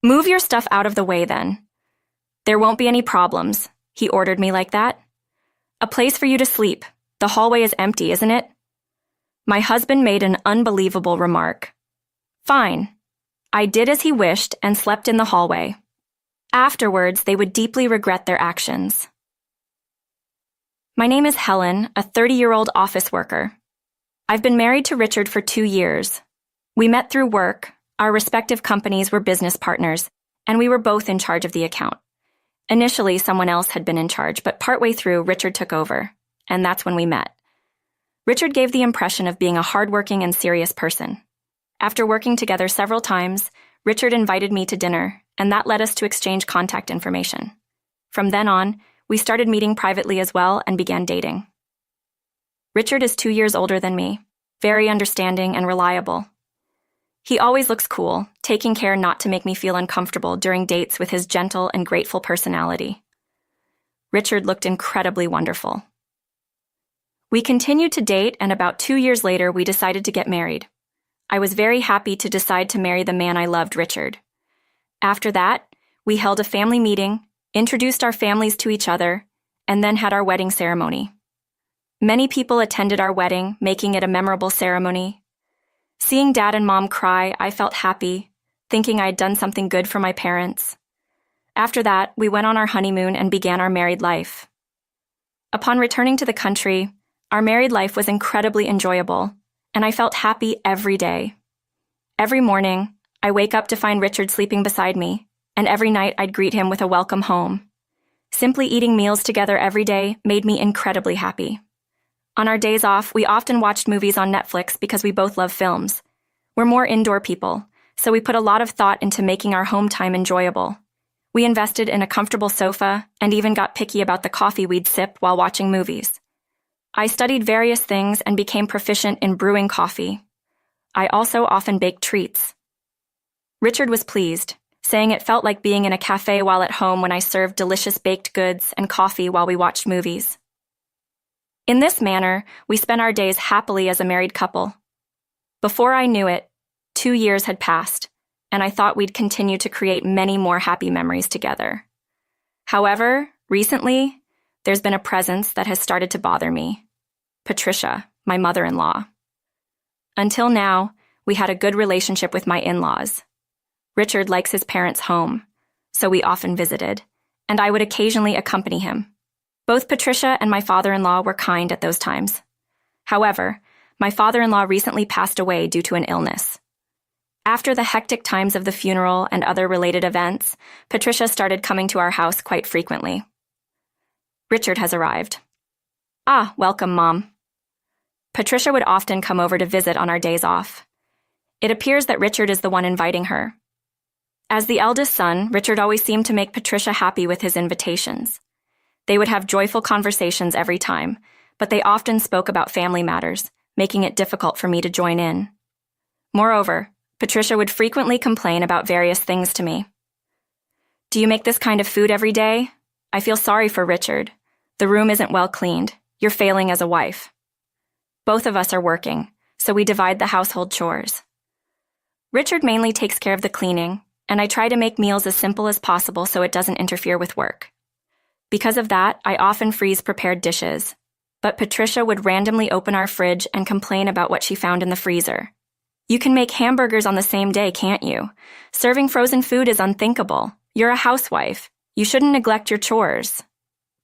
Move your stuff out of the way then. There won't be any problems, he ordered me like that. A place for you to sleep. The hallway is empty, isn't it? My husband made an unbelievable remark. Fine. I did as he wished and slept in the hallway. Afterwards, they would deeply regret their actions. My name is Helen, a 30-year-old office worker. I've been married to Richard for 2 years. We met through work, our respective companies were business partners, and we were both in charge of the account. Initially, someone else had been in charge, but partway through, Richard took over, and that's when we met. Richard gave the impression of being a hardworking and serious person. After working together several times, Richard invited me to dinner, and that led us to exchange contact information. From then on, we started meeting privately as well and began dating. Richard is 2 years older than me, very understanding and reliable. He always looks cool, taking care not to make me feel uncomfortable during dates with his gentle and grateful personality. Richard looked incredibly wonderful. We continued to date, and about 2 years later, we decided to get married. I was very happy to decide to marry the man I loved, Richard. After that, we held a family meeting, introduced our families to each other, and then had our wedding ceremony. Many people attended our wedding, making it a memorable ceremony. Seeing Dad and Mom cry, I felt happy, thinking I had done something good for my parents. After that, we went on our honeymoon and began our married life. Upon returning to the country, our married life was incredibly enjoyable, and I felt happy every day. Every morning, I wake up to find Richard sleeping beside me, and every night I'd greet him with a welcome home. Simply eating meals together every day made me incredibly happy. On our days off, we often watched movies on Netflix because we both love films. We're more indoor people, so we put a lot of thought into making our home time enjoyable. We invested in a comfortable sofa and even got picky about the coffee we'd sip while watching movies. I studied various things and became proficient in brewing coffee. I also often baked treats. Richard was pleased, saying it felt like being in a cafe while at home when I served delicious baked goods and coffee while we watched movies. In this manner, we spent our days happily as a married couple. Before I knew it, 2 years had passed, and I thought we'd continue to create many more happy memories together. However, recently, there's been a presence that has started to bother me. Patricia, my mother-in-law. Until now, we had a good relationship with my in-laws. Richard likes his parents' home, so we often visited, and I would occasionally accompany him. Both Patricia and my father-in-law were kind at those times. However, my father-in-law recently passed away due to an illness. After the hectic times of the funeral and other related events, Patricia started coming to our house quite frequently. Richard has arrived. Ah, welcome, Mom. Patricia would often come over to visit on our days off. It appears that Richard is the one inviting her. As the eldest son, Richard always seemed to make Patricia happy with his invitations. They would have joyful conversations every time, but they often spoke about family matters, making it difficult for me to join in. Moreover, Patricia would frequently complain about various things to me. Do you make this kind of food every day? I feel sorry for Richard. The room isn't well cleaned. You're failing as a wife. Both of us are working, so we divide the household chores. Richard mainly takes care of the cleaning, and I try to make meals as simple as possible so it doesn't interfere with work. Because of that, I often freeze prepared dishes, but Patricia would randomly open our fridge and complain about what she found in the freezer. You can make hamburgers on the same day, can't you? Serving frozen food is unthinkable. You're a housewife. You shouldn't neglect your chores.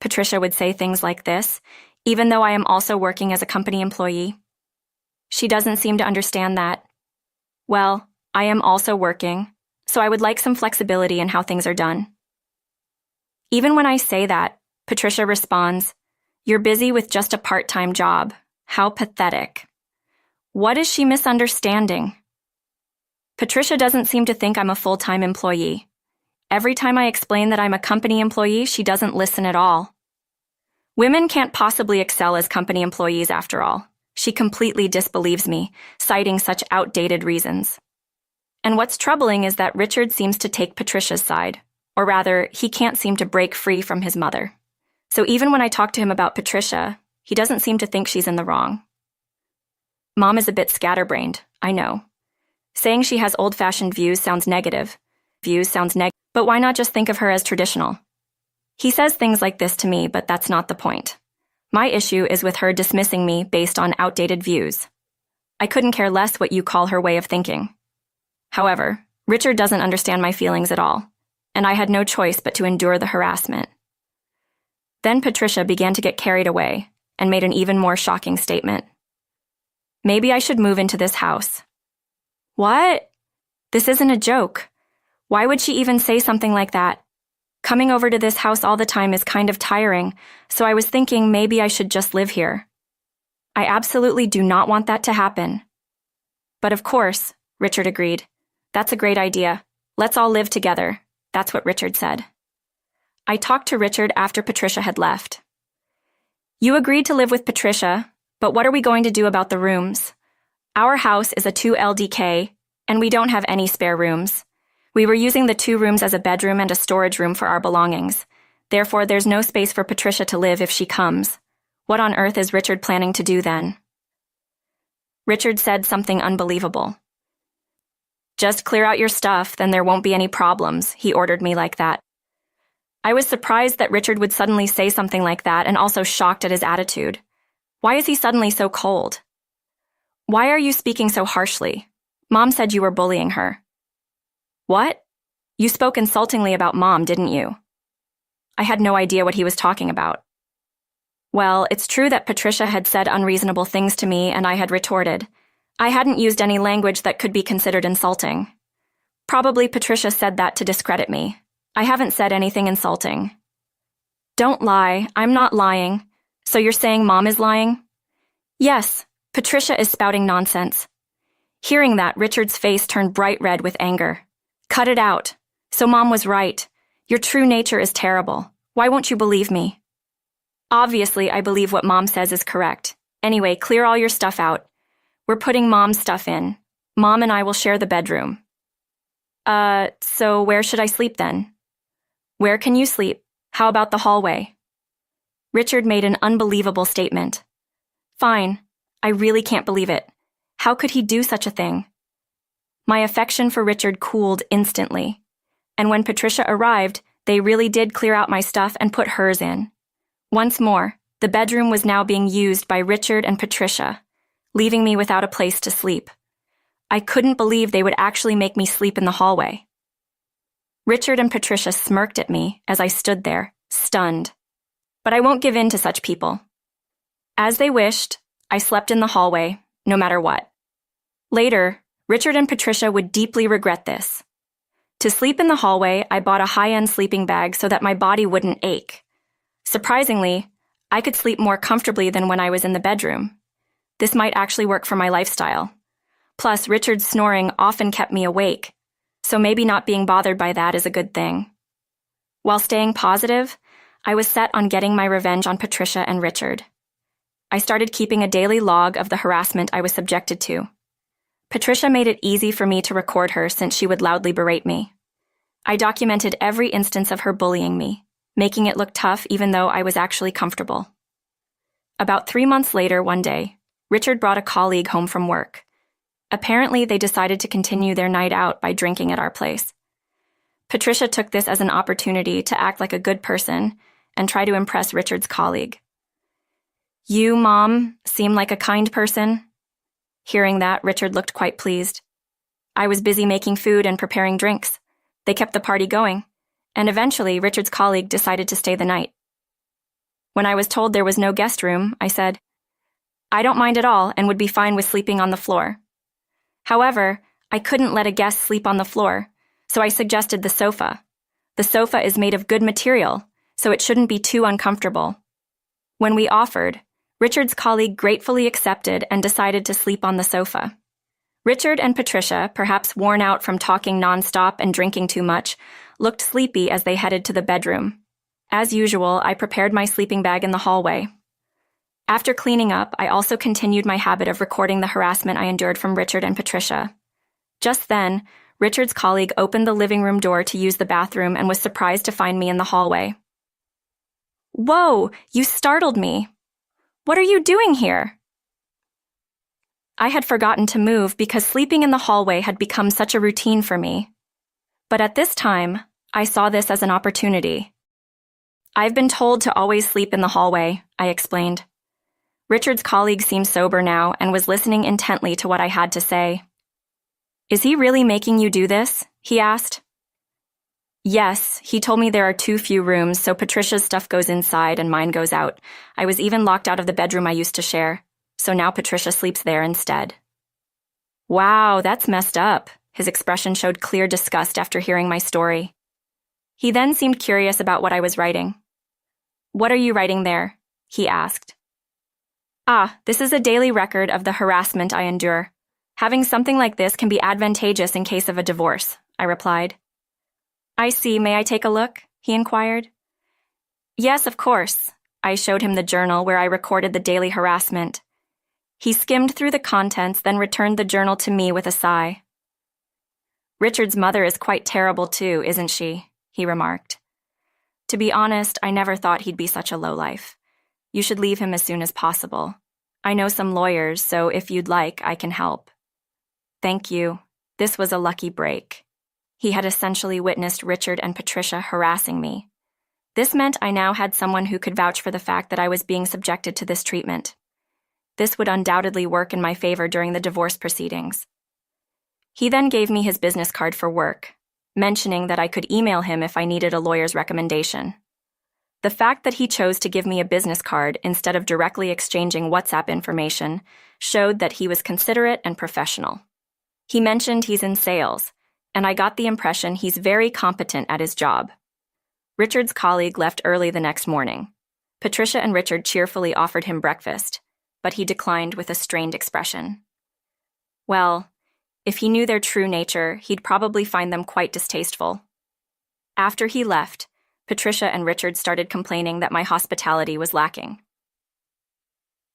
Patricia would say things like this, even though I am also working as a company employee. She doesn't seem to understand that. Well, I am also working, so I would like some flexibility in how things are done. Even when I say that, Patricia responds, "You're busy with just a part-time job. How pathetic." What is she misunderstanding? Patricia doesn't seem to think I'm a full-time employee. Every time I explain that I'm a company employee, she doesn't listen at all. Women can't possibly excel as company employees after all. She completely disbelieves me, citing such outdated reasons. And what's troubling is that Richard seems to take Patricia's side. Or rather, he can't seem to break free from his mother. So even when I talk to him about Patricia, he doesn't seem to think she's in the wrong. Mom is a bit scatterbrained, I know. Saying she has old-fashioned views sounds negative. views sounds negative, but why not just think of her as traditional? He says things like this to me, but that's not the point. My issue is with her dismissing me based on outdated views. I couldn't care less what you call her way of thinking. However, Richard doesn't understand my feelings at all, and I had no choice but to endure the harassment. Then Patricia began to get carried away and made an even more shocking statement. Maybe I should move into this house. What? This isn't a joke. Why would she even say something like that? Coming over to this house all the time is kind of tiring, so I was thinking maybe I should just live here. I absolutely do not want that to happen. But of course, Richard agreed. That's a great idea. Let's all live together. That's what Richard said. I talked to Richard after Patricia had left. You agreed to live with Patricia, but what are we going to do about the rooms? Our house is a 2 LDK, and we don't have any spare rooms. We were using the 2 rooms as a bedroom and a storage room for our belongings. Therefore, there's no space for Patricia to live if she comes. What on earth is Richard planning to do then? Richard said something unbelievable. Just clear out your stuff, then there won't be any problems, he ordered me like that. I was surprised that Richard would suddenly say something like that and also shocked at his attitude. Why is he suddenly so cold? Why are you speaking so harshly? Mom said you were bullying her. What? You spoke insultingly about Mom, didn't you? I had no idea what he was talking about. Well, it's true that Patricia had said unreasonable things to me and I had retorted. I hadn't used any language that could be considered insulting. Probably Patricia said that to discredit me. I haven't said anything insulting. Don't lie, I'm not lying. So you're saying Mom is lying? Yes, Patricia is spouting nonsense. Hearing that, Richard's face turned bright red with anger. Cut it out. So Mom was right. Your true nature is terrible. Why won't you believe me? Obviously, I believe what Mom says is correct. Anyway, clear all your stuff out. We're putting Mom's stuff in. Mom and I will share the bedroom. So where should I sleep then? Where can you sleep? How about the hallway? Richard made an unbelievable statement. Fine. I really can't believe it. How could he do such a thing? My affection for Richard cooled instantly. And when Patricia arrived, they really did clear out my stuff and put hers in. Once more, the bedroom was now being used by Richard and Patricia, leaving me without a place to sleep. I couldn't believe they would actually make me sleep in the hallway. Richard and Patricia smirked at me as I stood there, stunned. But I won't give in to such people. As they wished, I slept in the hallway, no matter what. Later, Richard and Patricia would deeply regret this. To sleep in the hallway, I bought a high-end sleeping bag so that my body wouldn't ache. Surprisingly, I could sleep more comfortably than when I was in the bedroom. This might actually work for my lifestyle. Plus, Richard's snoring often kept me awake, so maybe not being bothered by that is a good thing. While staying positive, I was set on getting my revenge on Patricia and Richard. I started keeping a daily log of the harassment I was subjected to. Patricia made it easy for me to record her since she would loudly berate me. I documented every instance of her bullying me, making it look tough even though I was actually comfortable. About 3 months later, one day, Richard brought a colleague home from work. Apparently, they decided to continue their night out by drinking at our place. Patricia took this as an opportunity to act like a good person and try to impress Richard's colleague. You, Mom, seem like a kind person. Hearing that, Richard looked quite pleased. I was busy making food and preparing drinks. They kept the party going, and eventually Richard's colleague decided to stay the night. When I was told there was no guest room, I said, I don't mind at all and would be fine with sleeping on the floor. However, I couldn't let a guest sleep on the floor, so I suggested the sofa. The sofa is made of good material, so it shouldn't be too uncomfortable. When we offered, Richard's colleague gratefully accepted and decided to sleep on the sofa. Richard and Patricia, perhaps worn out from talking nonstop and drinking too much, looked sleepy as they headed to the bedroom. As usual, I prepared my sleeping bag in the hallway. After cleaning up, I also continued my habit of recording the harassment I endured from Richard and Patricia. Just then, Richard's colleague opened the living room door to use the bathroom and was surprised to find me in the hallway. Whoa, you startled me. What are you doing here? I had forgotten to move because sleeping in the hallway had become such a routine for me. But at this time, I saw this as an opportunity. I've been told to always sleep in the hallway, I explained. Richard's colleague seemed sober now and was listening intently to what I had to say. Is he really making you do this? He asked. Yes, he told me there are too few rooms, so Patricia's stuff goes inside and mine goes out. I was even locked out of the bedroom I used to share, so now Patricia sleeps there instead. Wow, that's messed up. His expression showed clear disgust after hearing my story. He then seemed curious about what I was writing. What are you writing there? He asked. This is a daily record of the harassment I endure. Having something like this can be advantageous in case of a divorce, I replied. I see. May I take a look? He inquired. Yes, of course. I showed him the journal where I recorded the daily harassment. He skimmed through the contents, then returned the journal to me with a sigh. Richard's mother is quite terrible too, isn't she? He remarked. To be honest, I never thought he'd be such a lowlife. You should leave him as soon as possible. I know some lawyers, so if you'd like, I can help. Thank you. This was a lucky break. He had essentially witnessed Richard and Patricia harassing me. This meant I now had someone who could vouch for the fact that I was being subjected to this treatment. This would undoubtedly work in my favor during the divorce proceedings. He then gave me his business card for work, mentioning that I could email him if I needed a lawyer's recommendation. The fact that he chose to give me a business card instead of directly exchanging WhatsApp information showed that he was considerate and professional. He mentioned he's in sales, and I got the impression he's very competent at his job. Richard's colleague left early the next morning. Patricia and Richard cheerfully offered him breakfast, but he declined with a strained expression. Well, if he knew their true nature, he'd probably find them quite distasteful. After he left, Patricia and Richard started complaining that my hospitality was lacking.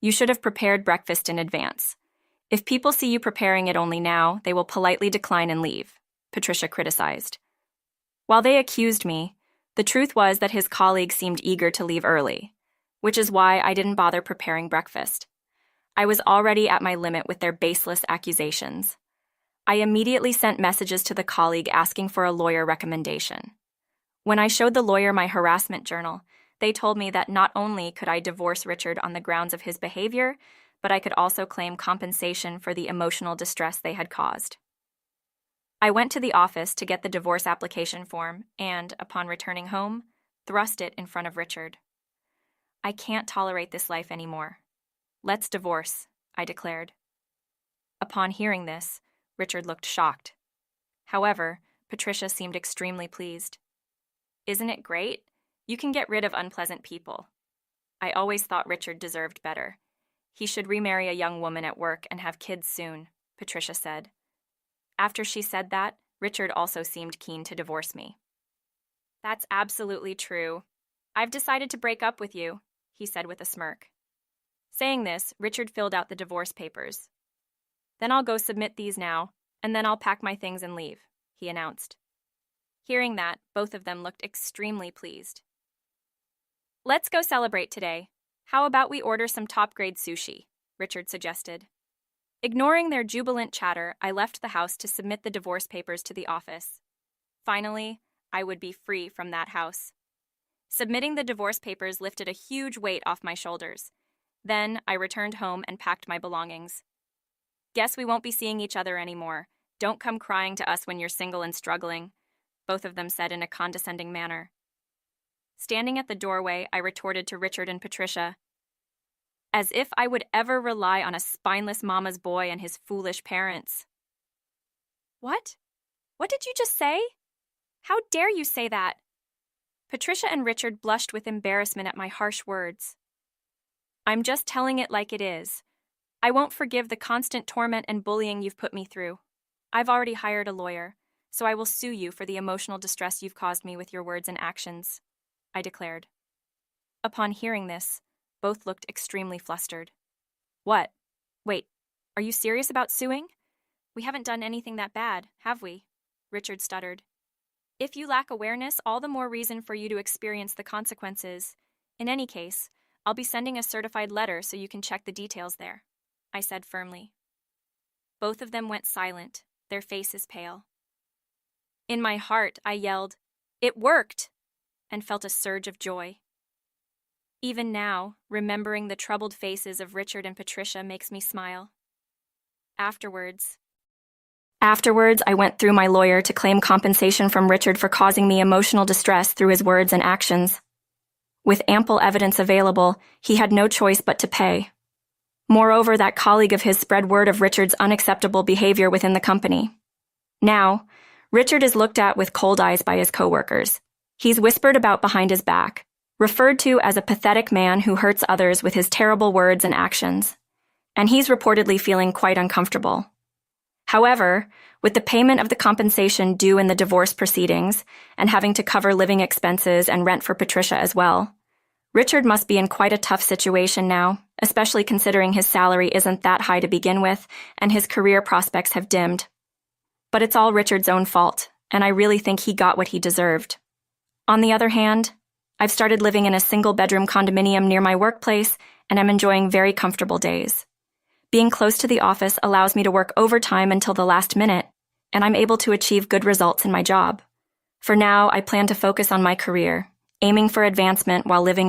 You should have prepared breakfast in advance. If people see you preparing it only now, they will politely decline and leave, Patricia criticized. While they accused me, the truth was that his colleague seemed eager to leave early, which is why I didn't bother preparing breakfast. I was already at my limit with their baseless accusations. I immediately sent messages to the colleague asking for a lawyer recommendation. When I showed the lawyer my harassment journal, they told me that not only could I divorce Richard on the grounds of his behavior, but I could also claim compensation for the emotional distress they had caused. I went to the office to get the divorce application form and, upon returning home, thrust it in front of Richard. I can't tolerate this life anymore. Let's divorce, I declared. Upon hearing this, Richard looked shocked. However, Patricia seemed extremely pleased. Isn't it great? You can get rid of unpleasant people. I always thought Richard deserved better. He should remarry a young woman at work and have kids soon, Patricia said. After she said that, Richard also seemed keen to divorce me. That's absolutely true. I've decided to break up with you, he said with a smirk. Saying this, Richard filled out the divorce papers. Then I'll go submit these now, and then I'll pack my things and leave, he announced. Hearing that, both of them looked extremely pleased. Let's go celebrate today. How about we order some top-grade sushi? Richard suggested. Ignoring their jubilant chatter, I left the house to submit the divorce papers to the office. Finally, I would be free from that house. Submitting the divorce papers lifted a huge weight off my shoulders. Then I returned home and packed my belongings. Guess we won't be seeing each other anymore. Don't come crying to us when you're single and struggling, both of them said in a condescending manner. Standing at the doorway, I retorted to Richard and Patricia. As if I would ever rely on a spineless mama's boy and his foolish parents. What? What did you just say? How dare you say that? Patricia and Richard blushed with embarrassment at my harsh words. I'm just telling it like it is. I won't forgive the constant torment and bullying you've put me through. I've already hired a lawyer, so I will sue you for the emotional distress you've caused me with your words and actions, I declared. Upon hearing this, both looked extremely flustered. What? Wait, are you serious about suing? We haven't done anything that bad, have we? Richard stuttered. If you lack awareness, all the more reason for you to experience the consequences. In any case, I'll be sending a certified letter so you can check the details there, I said firmly. Both of them went silent, their faces pale. In my heart, I yelled, "It worked!" and felt a surge of joy. Even now, remembering the troubled faces of Richard and Patricia makes me smile. Afterwards, I went through my lawyer to claim compensation from Richard for causing me emotional distress through his words and actions. With ample evidence available, he had no choice but to pay. Moreover, that colleague of his spread word of Richard's unacceptable behavior within the company. Now, Richard is looked at with cold eyes by his coworkers. He's whispered about behind his back, referred to as a pathetic man who hurts others with his terrible words and actions. And he's reportedly feeling quite uncomfortable. However, with the payment of the compensation due in the divorce proceedings and having to cover living expenses and rent for Patricia as well, Richard must be in quite a tough situation now, especially considering his salary isn't that high to begin with and his career prospects have dimmed. But it's all Richard's own fault, and I really think he got what he deserved. On the other hand, I've started living in a single-bedroom condominium near my workplace, and I'm enjoying very comfortable days. Being close to the office allows me to work overtime until the last minute, and I'm able to achieve good results in my job. For now, I plan to focus on my career, aiming for advancement while living